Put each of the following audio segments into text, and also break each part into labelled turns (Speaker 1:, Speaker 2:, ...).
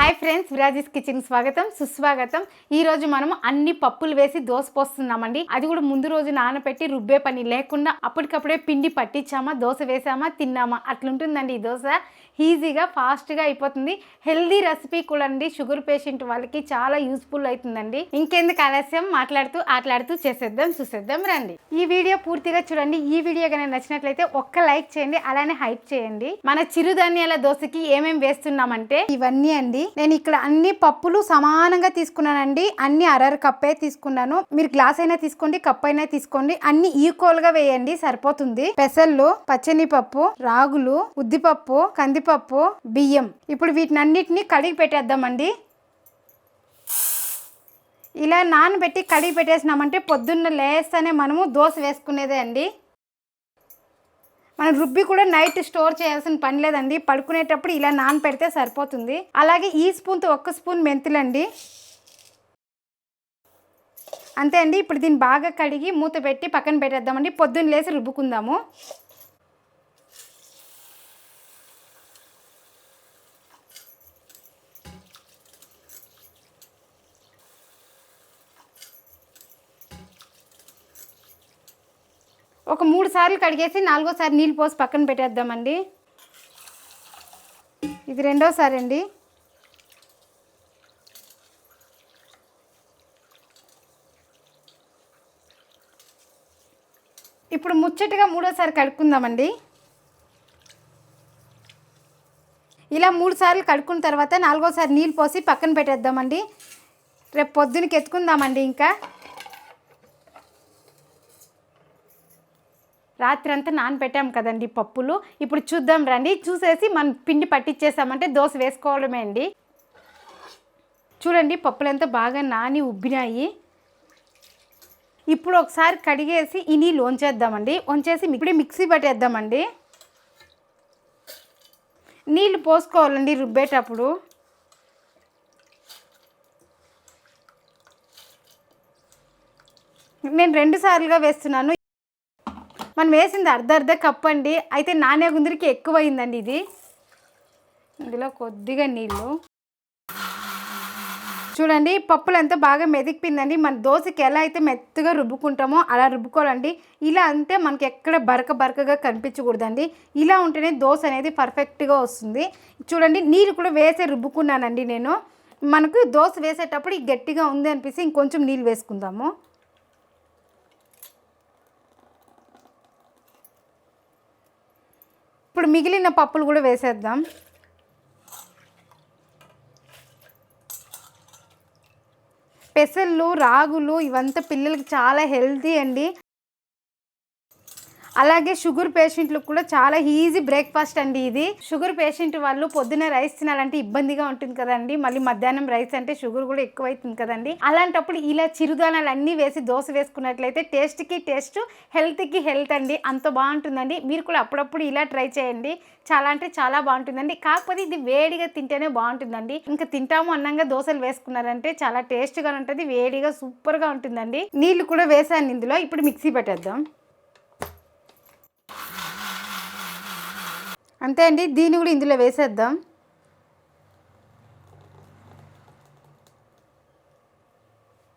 Speaker 1: Hi friends, విరాజీస్ kitchen స్వాగతం సుస్వాగతం. ఈ రోజు మనం అన్ని పప్పులు వేసి దోశ పోస్తున్నామండి. అది కూడా ముందు రోజు నానబెట్టి రుబ్బే పని లేకుండా అప్పటికప్పుడే పిండి పట్టించామా, దోశ వేసామా, తిన్నామా అట్లుంటుందండి. ఈ దోశ ఈజీగా ఫాస్ట్గా అయిపోతుంది. హెల్దీ రెసిపీ కూడా అండి. షుగర్ పేషెంట్ వాళ్ళకి చాలా యూస్ఫుల్ అవుతుందండి. ఇంకెందుకు ఆలస్యం, ఆటలాడుతూ చేసేద్దాం, చూసేద్దాం రండి. ఈ వీడియో పూర్తిగా చూడండి. ఈ వీడియో కనుక నచ్చినట్లయితే ఒక్క లైక్ చేయండి, అలానే హైప్ చేయండి. మన చిరుధాన్యాల దోశకి ఏమేమి వేస్తున్నామంటే ఇవన్నీ అండి. నేను ఇక్కడ అన్ని పప్పులు సమానంగా తీసుకున్నానండి. అన్ని అర కప్పే తీసుకున్నాను. మీరు గ్లాస్ అయినా తీసుకోండి, కప్ అయినా తీసుకోండి. అన్ని ఈక్వల్ గా వేయండి, సరిపోతుంది. పెసళ్ళు, పచ్చనిపప్పు, రాగులు, ఉద్దిపప్పు, కందిపప్పు, బియ్యం. ఇప్పుడు వీటిని అన్నిటిని కడిగి పెట్టేద్దామండి. ఇలా నానబెట్టి కడిగి పెట్టేసినామంటే పొద్దున్న లేస్తేనే మనము దోశ వేసుకునేదే అండి. మనం రుబ్బి కూడా నైట్ స్టోర్ చేయాల్సిన పని లేదండి. పడుకునేటప్పుడు ఇలా నానపెడితే సరిపోతుంది. అలాగే ఈ స్పూన్తో 1 స్పూన్ మెంతులండి. అంతే అండి. ఇప్పుడు దీన్ని బాగా కడిగి మూత పెట్టి పక్కన పెట్టేద్దామండి. పొద్దున్న లేసి రుబ్బుకుందాము. ఒక 3 సార్లు కడిగేసి 4వసారి నీళ్ళు పోసి పక్కన పెట్టేద్దామండి. ఇది 2వసారి అండి. ఇప్పుడు ముచ్చటగా 3వసారి కడుక్కుందామండి. ఇలా 3 సార్లు కడుక్కున్న తర్వాత 4వసారి నీళ్ళు పోసి పక్కన పెట్టేద్దామండి. రేపు పొద్దునకి ఎత్తుకుందామండి. ఇంకా రాత్రి అంతా నానబెట్టాం కదండి పప్పులు. ఇప్పుడు చూద్దాం రండి. చూసేసి మనం పిండి పట్టించేసామంటే దోశ వేసుకోవడమే అండి. చూడండి, పప్పులు ఎంత బాగా నాని ఉబ్బినాయి. ఇప్పుడు ఒకసారి కడిగేసి ఈ నీళ్ళు వంచేద్దామండి. వంచేసి ఇప్పుడు మిక్సీ పట్టేద్దామండి. నీళ్ళు పోసుకోవాలండి రుబ్బేటప్పుడు. నేను 2 సార్లుగా వేస్తున్నాను. మనం వేసింది అర్ధ కప్ అండి. అయితే నానే గుందిరికి ఎక్కువ అయిందండి ఇది. ఇందులో కొద్దిగా నీళ్ళు. చూడండి, పప్పులు అంతా బాగా మెదికిపోయిందండి. మన దోశకి ఎలా అయితే మెత్తగా రుబ్బుకుంటామో అలా రుబ్బుకోవాలండి. ఇలా అంటే మనకి ఎక్కడ బరకగా కనిపించకూడదండి. ఇలా ఉంటేనే దోశ అనేది పర్ఫెక్ట్గా వస్తుంది. చూడండి, నీళ్ళు కూడా వేసే రుబ్బుకున్నానండి నేను. మనకు దోశ వేసేటప్పుడు గట్టిగా ఉంది అనిపిస్తే ఇంకొంచెం నీళ్ళు వేసుకుందాము. ఇప్పుడు మిగిలిన పప్పులు కూడా వేసేద్దాం. పెసళ్ళు, రాగులు ఇవంతా పిల్లలకి చాలా హెల్తీ అండి. అలాగే షుగర్ పేషెంట్లకు కూడా చాలా ఈజీ బ్రేక్ఫాస్ట్ అండి ఇది. షుగర్ పేషెంట్ వాళ్ళు పొద్దున్న రైస్ తినాలంటే ఇబ్బందిగా ఉంటుంది కదండి. మళ్ళీ మధ్యాహ్నం రైస్ అంటే షుగర్ కూడా ఎక్కువ అవుతుంది కదండి. అలాంటప్పుడు ఇలా చిరుధాన్యాలు అన్నీ వేసి దోశ వేసుకున్నట్లయితే టేస్ట్కి టేస్ట్, హెల్త్కి హెల్త్ అండి. అంత బాగుంటుందండి. మీరు కూడా అప్పుడప్పుడు ఇలా ట్రై చేయండి. చాలా అంటే చాలా బాగుంటుందండి. కాకపోతే ఇది వేడిగా తింటేనే బాగుంటుందండి. ఇంకా తింటాము అన్నంగా దోశలు వేసుకున్నారంటే చాలా టేస్ట్గా ఉంటుంది. వేడిగా సూపర్గా ఉంటుందండి. నీళ్ళు కూడా వేసాను ఇందులో. ఇప్పుడు మిక్సీ పెట్టేద్దాం. అంతే అండి. దీన్ని కూడా ఇందులో వేసేద్దాం.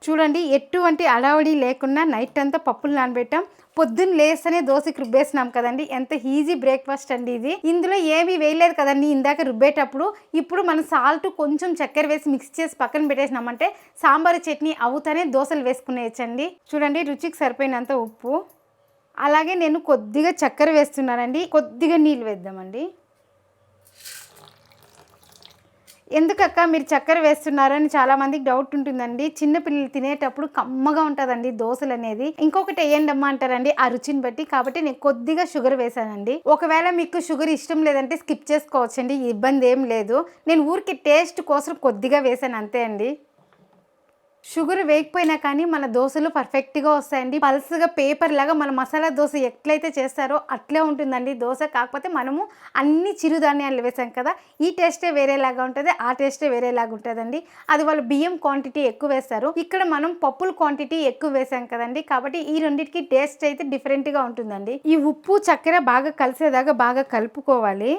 Speaker 1: చూడండి, ఎటువంటి అడావడి లేకుండా నైట్ అంతా పప్పులు నానబెట్టాం. పొద్దున్న లేస్తేనే దోశకి రుబ్బేసినాం కదండి. ఎంత ఈజీ బ్రేక్ఫాస్ట్ అండి ఇది. ఇందులో ఏమీ వేయలేదు కదండి ఇందాక రుబ్బేటప్పుడు. ఇప్పుడు మనం సాల్ట్, కొంచెం చక్కెర వేసి మిక్స్ చేసి పక్కన పెట్టేసినామంటే సాంబారు చట్నీ అవుతానే దోశలు వేసుకునేయచ్చండి. చూడండి, రుచికి సరిపోయినంత ఉప్పు, అలాగే నేను కొద్దిగా చక్కెర వేస్తున్నానండి. కొద్దిగా నీళ్ళు వేద్దామండి. ఎందుకక్క మీరు చక్కెర వేస్తున్నారని చాలామందికి డౌట్ ఉంటుందండి. చిన్నపిల్లలు తినేటప్పుడు కమ్మగా ఉంటుందండి దోశలు అనేది. ఇంకొకటి వేయండి అమ్మ అంటారండి ఆ రుచిని బట్టి. కాబట్టి నేను కొద్దిగా షుగర్ వేసానండి. ఒకవేళ మీకు షుగర్ ఇష్టం లేదంటే స్కిప్ చేసుకోవచ్చండి, ఇబ్బంది ఏం లేదు. నేను ఊరికి టేస్ట్ కోసం కొద్దిగా వేసాను అంతే అండి. షుగర్ వేయకపోయినా కానీ మన దోశలు పర్ఫెక్ట్గా వస్తాయండి. పల్స్గా పేపర్ లాగా మన మసాలా దోశ ఎట్లయితే చేస్తారో అట్లే ఉంటుందండి దోశ. కాకపోతే మనము అన్ని చిరుధాన్యాలు వేసాం కదా, ఈ టేస్టే వేరేలాగా ఉంటుంది, ఆ టేస్టే వేరేలాగా ఉంటుందండి. అది వాళ్ళు బియ్యం క్వాంటిటీ ఎక్కువ వేస్తారు, ఇక్కడ మనం పప్పుల క్వాంటిటీ ఎక్కువ వేసాం కదండి. కాబట్టి ఈ రెండింటికి టేస్ట్ అయితే డిఫరెంట్గా ఉంటుందండి. ఈ ఉప్పు చక్కెర బాగా కలిసేదాకా బాగా కలుపుకోవాలి.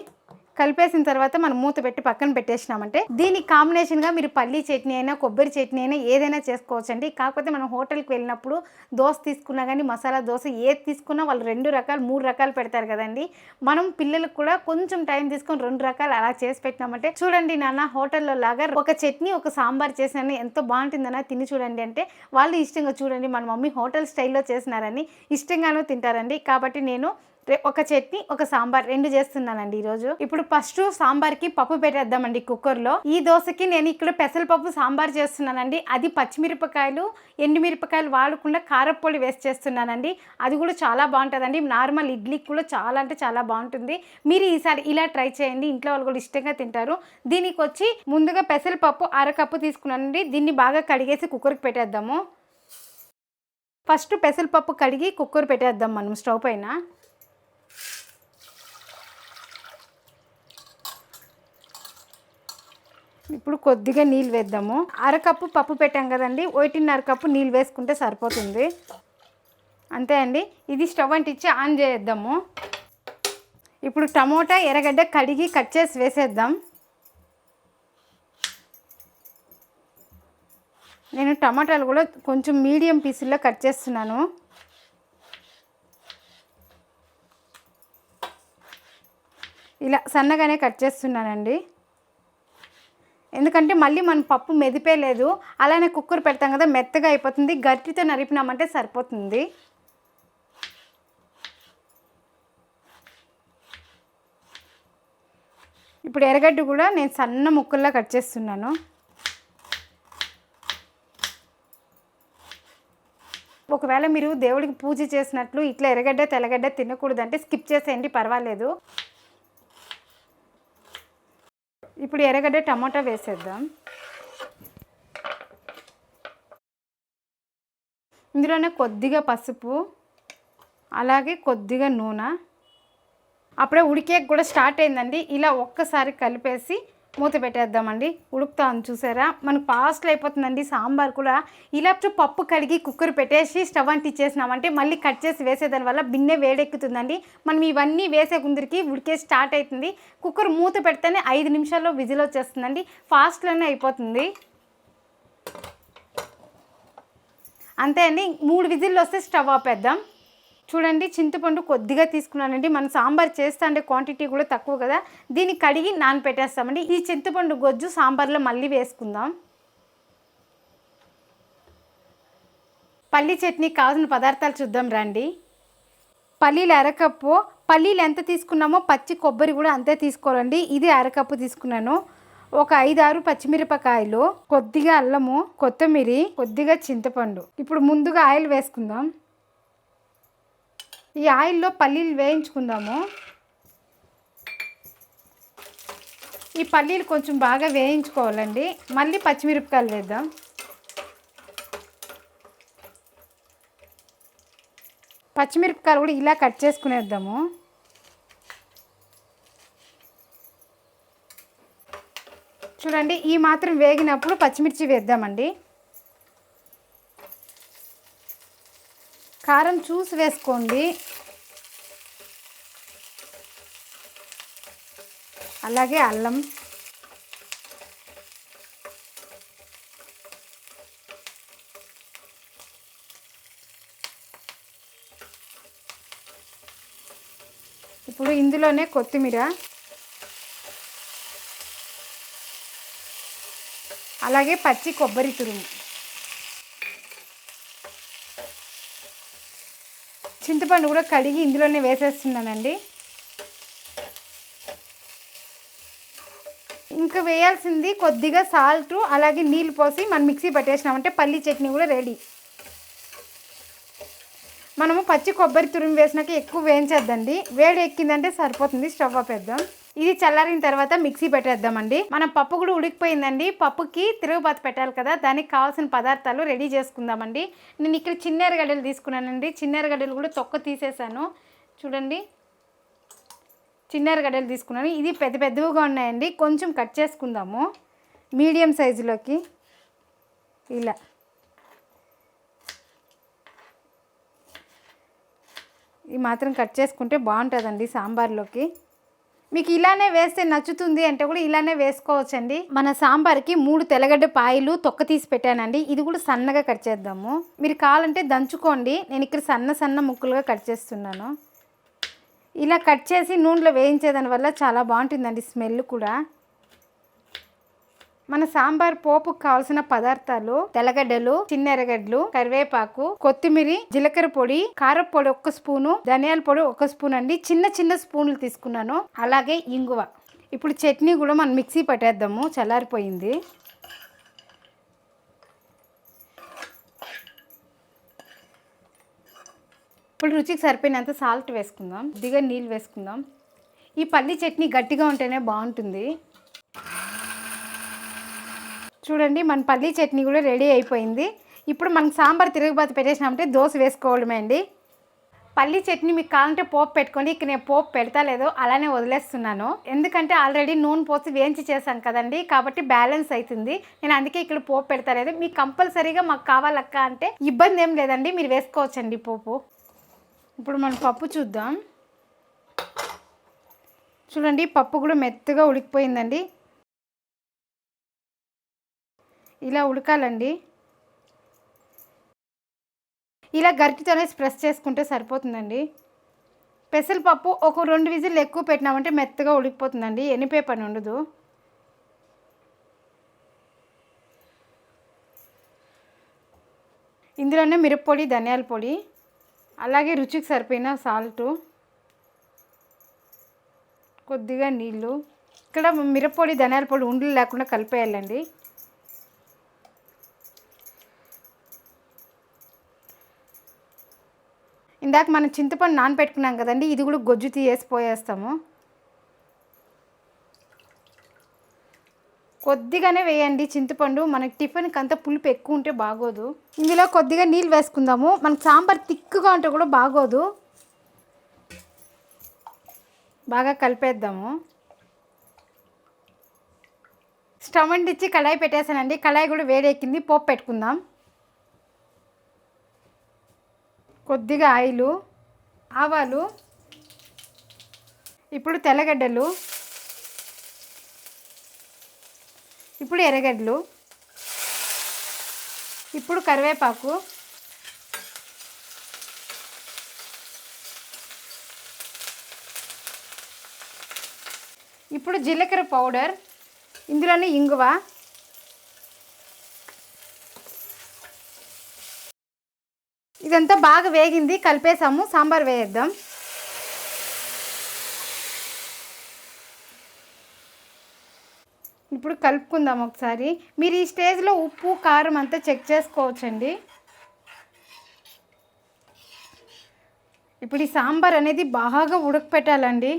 Speaker 1: కలిపేసిన తర్వాత మనం మూత పెట్టి పక్కన పెట్టేసినామంటే దీనికి కాంబినేషన్గా మీరు పల్లీ చట్నీ అయినా కొబ్బరి చట్నీ అయినా ఏదైనా చేసుకోవచ్చండి. కాకపోతే మనం హోటల్కి వెళ్ళినప్పుడు దోశ తీసుకున్నా కానీ మసాలా దోశ ఏది తీసుకున్నా వాళ్ళు 2 రకాలు 3 రకాలు పెడతారు కదండి. మనం పిల్లలకు కూడా కొంచెం టైం తీసుకొని 2 రకాలు అలా చేసి పెట్టినామంటే చూడండి నాన్న హోటల్లో లాగా ఒక చట్నీ ఒక సాంబార్ చేసినా ఎంతో బాగుంటుందన్న తిని చూడండి అంటే వాళ్ళు ఇష్టంగా చూడండి మన మమ్మీ హోటల్ స్టైల్లో చేసినారని ఇష్టంగానూ తింటారండి. కాబట్టి నేను ఒక చట్నీ ఒక సాంబార్ 2 చేస్తున్నానండి ఈరోజు. ఇప్పుడు ఫస్ట్ సాంబార్కి పప్పు పెట్టేద్దామండి కుక్కర్లో. ఈ దోశకి నేను ఇక్కడ పెసరపప్పు సాంబార్ చేస్తున్నానండి. అది పచ్చిమిరపకాయలు ఎండుమిరపకాయలు వాడకుండా కారపొడి వేసి చేస్తున్నానండి. అది కూడా చాలా బాగుంటుందండి. నార్మల్ ఇడ్లీకి కూడా చాలా అంటే చాలా బాగుంటుంది. మీరు ఈసారి ఇలా ట్రై చేయండి, ఇంట్లో వాళ్ళు కూడా ఇష్టంగా తింటారు. దీనికి వచ్చి ముందుగా పెసరపప్పు 1/2 కప్పు తీసుకున్నానండి. దీన్ని బాగా కడిగేసి కుక్కర్కి పెట్టేద్దాము. ఫస్ట్ పెసరపప్పు కడిగి కుక్కర్ పెట్టేద్దాం మనం స్టవ్ పైన. ఇప్పుడు కొద్దిగా నీళ్ళు వేద్దాము. 1/2 కప్పు పప్పు పెట్టాం కదండి, 1.5 కప్పు నీళ్ళు వేసుకుంటే సరిపోతుంది. అంతే అండి. ఇది స్టవ్ అంటించి ఆన్ చేద్దాము. ఇప్పుడు టమోటా ఎర్రగడ్డ కడిగి కట్ చేసి వేసేద్దాం. నేను టమాటాలు కూడా కొంచెం మీడియం పీసుల్లో కట్ చేస్తున్నాను. ఇలా సన్నగానే కట్ చేస్తున్నానండి. ఎందుకంటే మళ్ళీ మనం పప్పు మెదిపేలేదు, అలానే కుక్కర్ పెడతాం కదా మెత్తగా అయిపోతుంది. గట్టితో నరిపినామంటే సరిపోతుంది. ఇప్పుడు ఎర్రగడ్డ కూడా నేను సన్న ముక్కల్లా కట్ చేస్తున్నాను. ఒకవేళ మీరు దేవుడికి పూజ చేసినట్లు ఇట్లా ఎర్రగడ్డ తెల్లగడ్డ తినకూడదంటే స్కిప్ చేసేయండి, పర్వాలేదు. ఇప్పుడు ఎర్రగడ్డ టమాటా వేసేద్దాం. ఇందులోనే కొద్దిగా పసుపు, అలాగే కొద్దిగా నూనె. అప్పుడే ఉడికేకి కూడా స్టార్ట్ అయిందండి. ఇలా ఒక్కసారి కలిపేసి మూత పెట్టేద్దామండి. ఉడుకుతాను చూసారా, మనకు ఫాస్ట్లో అయిపోతుందండి. సాంబార్ కూడా ఇలా పప్పు కడిగి కుక్కర్ పెట్టేసి స్టవ్ అంటించేసినామంటే మళ్ళీ కట్ చేసి వేసేదాని వల్ల బిన్నె వేడెక్కుతుందండి. మనం ఇవన్నీ వేసే ముందరికి ఉడికే స్టార్ట్ అవుతుంది. కుక్కర్ మూత పెడితేనే 5 నిమిషాల్లో విజిల్ వచ్చేస్తుందండి. ఫాస్ట్లోనే అయిపోతుంది. అంతే అండి. 3 విజిల్లు వస్తే స్టవ్ ఆపేద్దాం. చూడండి చింతపండు కొద్దిగా తీసుకున్నానండి. మనం సాంబార్ చేస్తా అంటే క్వాంటిటీ కూడా తక్కువ కదా, దీన్ని కడిగి నానపెట్టేస్తామండి. ఈ చింతపండు గొజ్జు సాంబార్లో మళ్ళీ వేసుకుందాం. పల్లీ చట్నీకి కావాల్సిన పదార్థాలు చూద్దాం రండి. పల్లీలు 1/2 కప్పు. పల్లీలు ఎంత తీసుకున్నామో పచ్చి కొబ్బరి కూడా అంతే తీసుకోవాలండి. ఇది 1/2 కప్పు తీసుకున్నాను. ఒక 5-6 పచ్చిమిరపకాయలు, కొద్దిగా అల్లము, కొత్తిమీర, కొద్దిగా చింతపండు. ఇప్పుడు ముందుగా ఆయిల్ వేసుకుందాం. ఈ ఆయిల్లో పల్లీలు వేయించుకుందాము. ఈ పల్లీలు కొంచెం బాగా వేయించుకోవాలండి. మళ్ళీ పచ్చిమిరపకాయలు వేద్దాం. పచ్చిమిరపకాయలు కూడా ఇలా కట్ చేసుకునేద్దాము. చూడండి ఈ మాత్రం వేగినప్పుడు పచ్చిమిర్చి వేద్దామండి. కారం చూసి వేసుకోండి. అలాగే అల్లం, ఇప్పుడు ఇందులోనే కొత్తిమీర, అలాగే పచ్చి కొబ్బరి తురుము, చింతపండు కూడా కడిగి ఇందులోనే వేసేస్తున్నానండి. ఇంకా వేయాల్సింది కొద్దిగా సాల్ట్, అలాగే నీళ్ళు పోసి మనం మిక్సీ పట్టేసినామంటే పల్లీ చట్నీ కూడా రెడీ. మనము పచ్చి కొబ్బరి తురుము వేసినాక ఎక్కువ వేయించేద్దండి. వేడి ఎక్కిందంటే సరిపోతుంది. స్టవ్ ఆపేద్దాం. ఇది చల్లారిన తర్వాత మిక్సీ పెట్టేద్దామండి. మన పప్పు కూడా ఉడికిపోయిందండి. పప్పుకి తిరుగుబాతు పెట్టాలి కదా, దానికి కావాల్సిన పదార్థాలు రెడీ చేసుకుందామండి. నేను ఇక్కడ చిన్న ఎర్రగడ్డలు తీసుకున్నానండి. చిన్న ఎర్రగడ్డలు కూడా తొక్క తీసేసాను. చూడండి చిన్న ఎర్రగడ్డలు తీసుకున్నాను. ఇది పెద్ద పెద్దగా ఉన్నాయండి. కొంచెం కట్ చేసుకుందాము మీడియం సైజులోకి. ఇలా ఈ మాత్రం కట్ చేసుకుంటే బాగుంటుందండి సాంబార్లోకి. మీకు ఇలానే వేస్తే నచ్చుతుంది అంటే కూడా ఇలానే వేసుకోవచ్చండి. మన సాంబార్కి 3 తెల్లగడ్డ పాయలు తొక్క తీసి పెట్టానండి. ఇది కూడా సన్నగా కట్ చేద్దాము. మీరు కావాలంటే దంచుకోండి. నేను ఇక్కడ సన్న సన్న ముక్కలుగా కట్ చేస్తున్నాను. ఇలా కట్ చేసి నూనెలో వేయించేదాని వల్ల చాలా బాగుంటుందండి స్మెల్ కూడా. మన సాంబార్ పోపుకు కావాల్సిన పదార్థాలు తెల్లగడ్డలు, చిన్న ఎర్రగడ్డలు, కరివేపాకు, కొత్తిమీర, జీలకర్ర పొడి, కారం పొడి 1 స్పూను, ధనియాల పొడి 1 స్పూన్ అండి. చిన్న చిన్న స్పూన్లు తీసుకున్నాను. అలాగే ఇంగువ. ఇప్పుడు చట్నీ కూడా మనం మిక్సీ పట్టేద్దాము, చల్లారిపోయింది. ఇప్పుడు రుచికి సరిపోయినంత సాల్ట్ వేసుకుందాం. కొద్దిగా నీళ్ళు వేసుకుందాం. ఈ పల్లి చట్నీ గట్టిగా ఉంటేనే బాగుంటుంది. చూడండి మన పల్లి చట్నీ కూడా రెడీ అయిపోయింది. ఇప్పుడు మనకు సాంబార్ తిరుగుబాటు పెట్టేసినామంటే దోశ వేసుకోవడమే అండి. పల్లి చట్నీ మీకు కావాలంటే పోపు పెట్టుకోండి. ఇక్కడ నేను పోపు పెడతా లేదో అలానే వదిలేస్తున్నాను. ఎందుకంటే ఆల్రెడీ నూనె పోసి వేయించి చేశాను కదండి, కాబట్టి బ్యాలెన్స్ అవుతుంది. నేను అందుకే ఇక్కడ పోపు పెడతా లేదు. మీకు కంపల్సరీగా మాకు కావాలక్క అంటే ఇబ్బంది ఏం లేదండి, మీరు వేసుకోవచ్చండి పోపు. ఇప్పుడు మనం పప్పు చూద్దాం. చూడండి పప్పు కూడా మెత్తగా ఉడికిపోయిందండి. ఇలా ఉడకాలండి. ఇలా గరిటెతోనే ప్రెస్ చేసుకుంటే సరిపోతుందండి. పెసరపప్పు ఒక 2 విజిల్లు ఎక్కువ పెట్టినామంటే మెత్తగా ఉడికిపోతుందండి, ఎనిపే పని ఉండదు. ఇందులోనే మిరప్పొడి, ధనియాల పొడి, అలాగే రుచికి సరిపోయిన సాల్టు, కొద్దిగా నీళ్ళు. ఇక్కడ మిరప్పొడి, ధనియాల పొడి ఉండలు లేకుండా కలిపేయాలండి. ఇందాక మనం చింతపండు నానబెట్టుకున్నాం కదండి, ఇది కూడా గొజ్జు తీసేసి పోయేస్తాము. కొద్దిగానే వేయండి చింతపండు, మనకి టిఫిన్కి అంతా పులుపు ఎక్కువ ఉంటే బాగోదు. ఇందులో కొద్దిగా నీళ్ళు వేసుకుందాము. మనకు సాంబార్ తిక్కుగా ఉంటే కూడా బాగోదు. బాగా కలిపేద్దాము. స్టవ్ అంటించి కళాయి పెట్టేసానండి. కళాయి కూడా వేడెక్కింది. పోపు పెట్టుకుందాం. కొద్దిగా ఆయిలు, ఆవాలు, ఇప్పుడు తెల్లగడ్డలు, ఇప్పుడు ఎర్రగడ్డలు, ఇప్పుడు కరివేపాకు, ఇప్పుడు జీలకర్ర పౌడర్, ఇందులోనే ఇంగువ, ఇదంతా బాగా వేగింది. కలిపేసాము. సాంబార్ వేయేద్దాం. ఇప్పుడు కలుపుకుందాం ఒకసారి. మీరు ఈ స్టేజ్లో ఉప్పు, కారం అంతా చెక్ చేసుకోవచ్చండి. ఇప్పుడు ఈ సాంబార్ అనేది బాగా ఉడకపెట్టాలండి.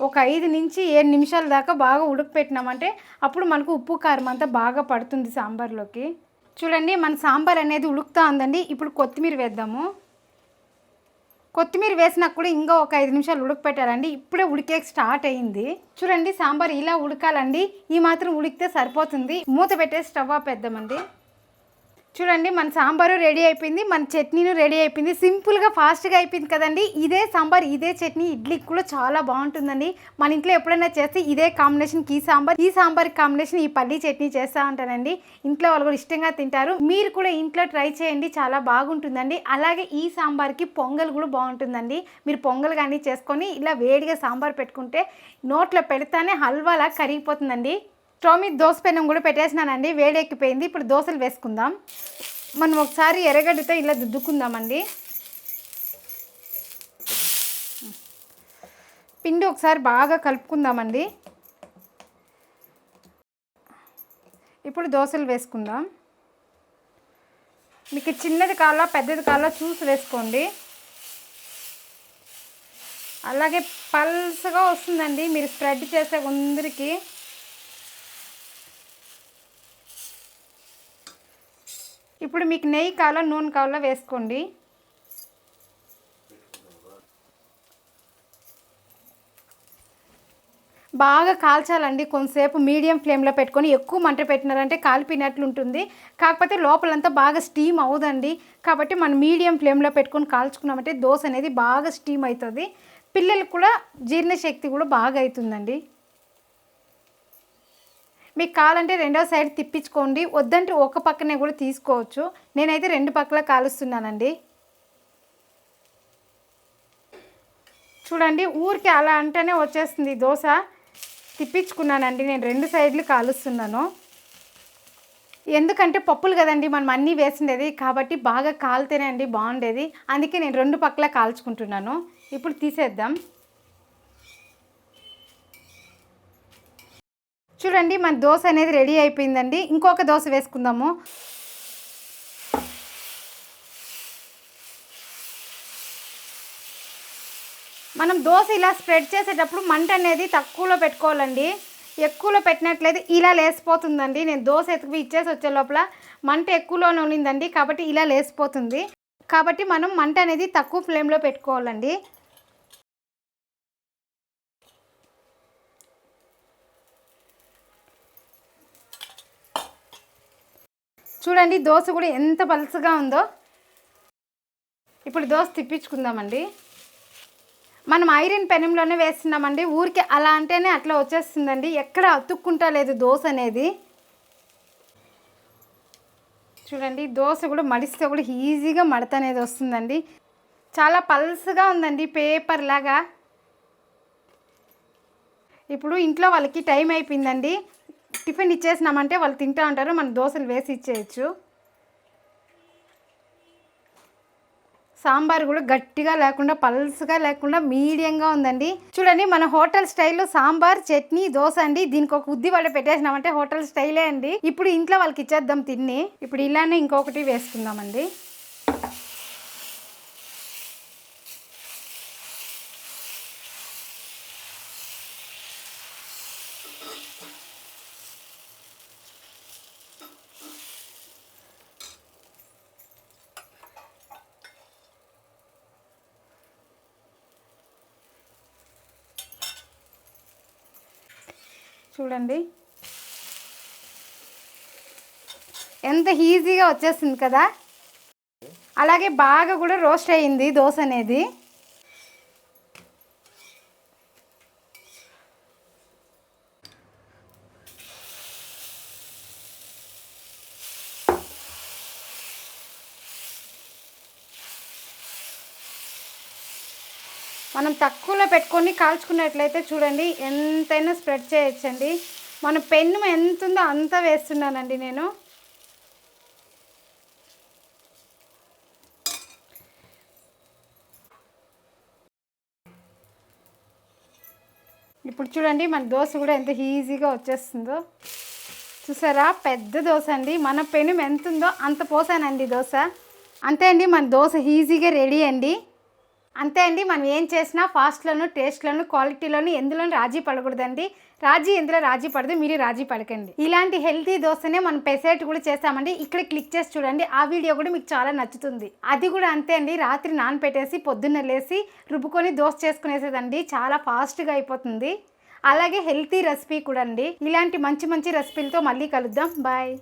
Speaker 1: ఒక 5 నుంచి 7 నిమిషాల దాకా బాగా ఉడకపెట్టినామంటే అప్పుడు మనకు ఉప్పు, కారం అంతా బాగా పడుతుంది సాంబార్లోకి. చూడండి మన సాంబార్ అనేది ఉడుకుతా ఉందండి. ఇప్పుడు కొత్తిమీర వేద్దాము. కొత్తిమీర వేసినాక కూడా ఇంకా ఒక 5 నిమిషాలు ఉడకపెట్టాలండి. ఇప్పుడే ఉడికే స్టార్ట్ అయ్యింది. చూడండి సాంబార్ ఇలా ఉడకాలండి. ఈ మాత్రం ఉడికితే సరిపోతుంది. మూత పెట్టేసి స్టవ్ ఆపేద్దామండి. చూడండి మన సాంబారు రెడీ అయిపోయింది. మన చట్నీను రెడీ అయిపోయింది. సింపుల్గా ఫాస్ట్గా అయిపోయింది కదండి. ఇదే సాంబార్, ఇదే చట్నీ ఇడ్లీకి కూడా చాలా బాగుంటుందండి. మన ఇంట్లో ఎప్పుడైనా చేస్తే ఇదే కాంబినేషన్కి ఈ సాంబార్ కాంబినేషన్ ఈ పల్లీ చట్నీ చేస్తూ ఉంటానండి. ఇంట్లో వాళ్ళు కూడా ఇష్టంగా తింటారు. మీరు కూడా ఇంట్లో ట్రై చేయండి, చాలా బాగుంటుందండి. అలాగే ఈ సాంబార్కి పొంగల్ కూడా బాగుంటుందండి. మీరు పొంగల్ కానీ చేసుకొని ఇలా వేడిగా సాంబార్ పెట్టుకుంటే నోట్లో పెడితేనే హల్వాలా కరిగిపోతుందండి. స్టవ్ మీద దోశ పెనం కూడా పెట్టేసినానండి. వేడెక్కిపోయింది. ఇప్పుడు దోశలు వేసుకుందాం. మనం ఒకసారి ఎర్రగడ్డతో ఇలా దుద్దుకుందామండి. పిండి ఒకసారి బాగా కలుపుకుందామండి. ఇప్పుడు దోశలు వేసుకుందాం. మీకు చిన్నది కావాలా పెద్దది కావాలా చూసి వేసుకోండి. అలాగే పల్సగా వస్తుందండి మీరు స్ప్రెడ్ చేసే అందరికీ. ఇప్పుడు మీకు నెయ్యి కావాలా నూనె కావాలా వేసుకోండి. బాగా కాల్చాలండి. కొంతసేపు మీడియం ఫ్లేమ్లో పెట్టుకొని, ఎక్కువ మంట పెట్టినారంటే కాలిపోయినట్లు ఉంటుంది. కాకపోతే లోపలంతా బాగా స్టీమ్ అవుదండి. కాబట్టి మనం మీడియం ఫ్లేమ్లో పెట్టుకొని కాల్చుకున్నామంటే దోశ అనేది బాగా స్టీమ్ అవుతుంది. పిల్లలకు కూడా జీర్ణశక్తి కూడా బాగా అవుతుందండి. మీకు కావాలంటే రెండో సైడ్ తిప్పించుకోండి, వద్దంటే ఒక పక్కనే కూడా తీసుకోవచ్చు. నేనైతే 2 పక్కల కాలుస్తున్నానండి. చూడండి ఊరికి అలా అంటేనే వచ్చేస్తుంది దోశ. తిప్పించుకున్నానండి, నేను 2 సైడ్లు కాలుస్తున్నాను. ఎందుకంటే పప్పులు కదండి మనం అన్నీ వేసిండేది, కాబట్టి బాగా కాలితేనే అండి బాగుండేది. అందుకే నేను 2 పక్కల కాల్చుకుంటున్నాను. ఇప్పుడు తీసేద్దాం. చూడండి మన దోశ అనేది రెడీ అయిపోయిందండి. ఇంకొక దోశ వేసుకుందాము. మనం దోశ ఇలా స్ప్రెడ్ చేసేటప్పుడు మంట అనేది తక్కువలో పెట్టుకోవాలండి. ఎక్కువలో పెట్టినట్లయితే ఇలా లేసిపోతుందండి. నేను దోశ ఎత్తుకు ఇచ్చేసి వచ్చే లోపల మంట ఎక్కువలోనే ఉన్నిందండి, కాబట్టి ఇలా లేసిపోతుంది. కాబట్టి మనం మంట అనేది తక్కువ ఫ్లేమ్లో పెట్టుకోవాలండి. చూడండి దోశ కూడా ఎంత పలుచగా ఉందో. ఇప్పుడు దోశ తిప్పించుకుందామండి. మనం ఐరన్ పెనంలోనే వేస్తున్నామండి. ఊరికి అలా అంటేనే అట్లా వచ్చేస్తుందండి, ఎక్కడ అతుక్కుంటా లేదు దోశ అనేది. చూడండి దోశ కూడా మడిస్తే కూడా ఈజీగా మడత అనేది వస్తుందండి. చాలా పల్సగా ఉందండి, పేపర్ లాగా. ఇప్పుడు ఇంట్లో వాళ్ళకి టైం అయిపోయిందండి, టిఫిన్ ఇచ్చేసినామంటే వాళ్ళు తింటూ ఉంటారు, మనం దోశలు వేసి ఇచ్చేయచ్చు. సాంబార్ కూడా గట్టిగా లేకుండా పల్స్గా లేకుండా మీడియంగా ఉందండి. చూడండి మన హోటల్ స్టైల్లో సాంబార్ చట్నీ దోశ అండి. దీనికి ఒక ఉద్ది వడ పెట్టేసినామంటే హోటల్ స్టైలే అండి. ఇప్పుడు ఇంట్లో వాళ్ళకి ఇచ్చేద్దాం తిని. ఇప్పుడు ఇలానే ఇంకొకటి వేసుకుందామండి. చూడండి ఎంత ఈజీగా వచ్చేస్తుంది కదా. అలాగే బాగా కూడా రోస్ట్ అయ్యింది దోశ అనేది. మనం తక్కువలో పెట్టుకొని కాల్చుకున్నట్లయితే చూడండి ఎంతైనా స్ప్రెడ్ చేయొచ్చండి. మన పెన్ను ఎంత ఉందో అంత వేస్తున్నానండి నేను. ఇప్పుడు చూడండి మన దోశ కూడా ఎంత ఈజీగా వచ్చేస్తుందో. చూసారా పెద్ద దోశ అండి. మన పెను ఎంత ఉందో అంత పోసానండి దోశ. అంతే అండి మన దోశ ఈజీగా రెడీ అండి. అంతే అండి, మనం ఏం చేసినా ఫాస్ట్లోను టేస్ట్లోను క్వాలిటీలోను ఎందులోనూ రాజీ పడకూడదండి. ఎందులో రాజీ పడదు, మీరు రాజీ పడకండి. ఇలాంటి హెల్తీ దోశనే మనం పెసరట్టు కూడా చేస్తామండి. ఇక్కడ క్లిక్ చేసి చూడండి, ఆ వీడియో కూడా మీకు చాలా నచ్చుతుంది. అది కూడా అంతే అండి, రాత్రి నానపెట్టేసి పొద్దున్న లేసి రుబ్బుకొని దోశ చేసుకునేసేదండి. చాలా ఫాస్ట్గా అయిపోతుంది. అలాగే హెల్తీ రెసిపీ కూడా అండి. ఇలాంటి మంచి మంచి రెసిపీలతో మళ్ళీ కలుద్దాం. బాయ్.